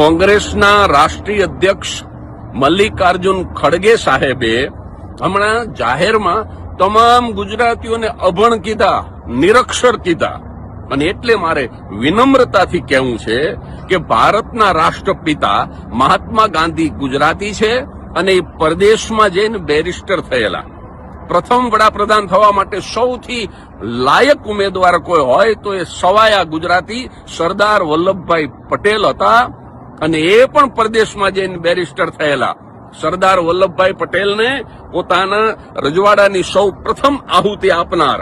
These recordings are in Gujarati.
કોંગ્રેસના રાષ્ટ્રીય અધ્યક્ષ મલ્લિકાર્જુન ખડગે સાહેબે હમણાં જાહેરમાં તમામ ગુજરાતીઓને અભણ કીધા, નિરક્ષર કીધા. અને એટલે મારે વિનમ્રતાથી કહેવું છે કે ભારતના રાષ્ટ્રપિતા મહાત્મા ગાંધી ગુજરાતી છે અને એ પરદેશમાં જઈને બેરિસ્ટર થયેલા. પ્રથમ વડાપ્રધાન થવા માટે સૌથી લાયક ઉમેદવાર કોઈ હોય તો એ સવાયા ગુજરાતી સરદાર વલ્લભભાઈ પટેલ હતા અને એ પણ પરદેશમાં જઈને બેરિસ્ટર થયેલા. સરદાર વલ્લભભાઈ પટેલને પોતાના રજવાડાની સૌ પ્રથમ આહુતિ આપનાર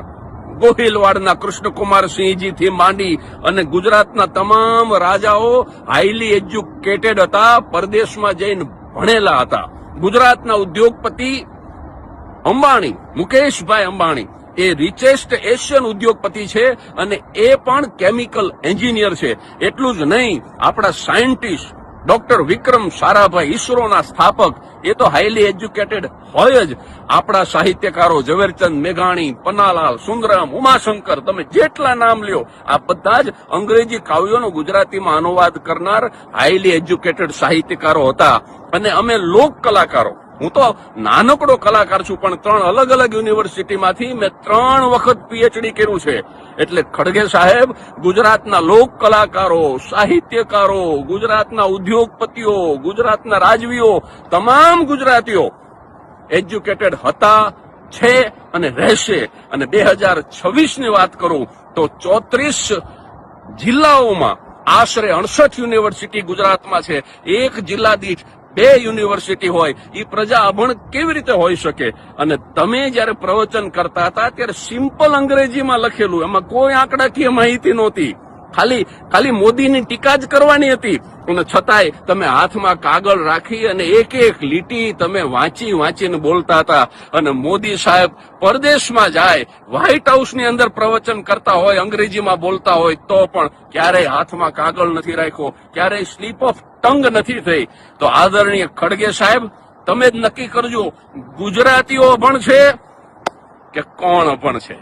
ગોહિલવાડના કૃષ્ણકુમારસિંહજીથી માંડી અને ગુજરાતના તમામ રાજાઓ હાઈલી એજ્યુકેટેડ હતા, પરદેશમાં જઈને ભણેલા હતા. ગુજરાતના ઉદ્યોગપતિ અંબાણી, મુકેશભાઈ અંબાણી, એ રિચેસ્ટ એશિયન ઉદ્યોગપતિ છે અને એ પણ કેમિકલ એન્જિનિયર છે. એટલું જ નહીં, આપણા સાયન્ટિસ્ટ ડોક્ટર વિક્રમ સારાભાઈ, ઇસરોના સ્થાપક, એ તો હાઈલી એજ્યુકેટેડ હોય જ. આપણા સાહિત્યકારો ઝવેરચંદ મેઘાણી, પન્નાલાલ, સુંદરમ, ઉમાશંકર, તમે જેટલા નામ લ્યો, આ બધા જ અંગ્રેજી કાવ્યોનો ગુજરાતીમાં અનુવાદ કરનાર હાઈલી એજ્યુકેટેડ સાહિત્યકારો હતા. અને અમે લોક કલાકારો, હું તો નાનકડો કલાકાર છું, પણ 3 અલગ અલગ યુનિવર્સિટીમાંથી મેં 3 વખત પીએચડી કર્યું છે. એટલે ખડગે સાહેબ ગુજરાતના લોક કલાકારો, સાહિત્યકારો, ગુજરાતના ઉદ્યોગપતિઓ, ગુજરાતના રાજવીઓ, તમામ ગુજરાતીઓ એજ્યુકેટેડ હતા, છે અને રહેશે. અને 2026ની વાત કરું તો 34 જિલ્લાઓમાં આશરે 68 યુનિવર્સિટી ગુજરાતમાં છે. એક જિલ્લા દીઠ 2 યુનિવર્સિટી હોય, એ પ્રજા અભણ કેવી રીતે હોઈ શકે? અને તમે જયારે પ્રવચન કરતા હતા ત્યારે સિમ્પલ અંગ્રેજીમાં લખેલું, એમાં કોઈ આંકડાકીય માહિતી નહોતી. ખાલી મોદીની ટીકા જ કરવાની હતી. અને છતાંય તમે હાથમાં કાગળ રાખી અને એક એક લીટી તમે વાંચીને બોલતા હતા. અને મોદી સાહેબ પરદેશમાં જાય, વ્હાઇટ હાઉસની અંદર પ્રવચન કરતા હોય, અંગ્રેજીમાં બોલતા હોય, તો પણ ક્યારેય હાથમાં કાગળ નથી રાખ્યો, ક્યારેય સ્લીપ ઓફ ટંગ નથી થઈ. તો આદરણીય ખડગે સાહેબ, તમે જ નક્કી કરજો, ગુજરાતીઓ અભણ છે કે કોણ અભણ છે?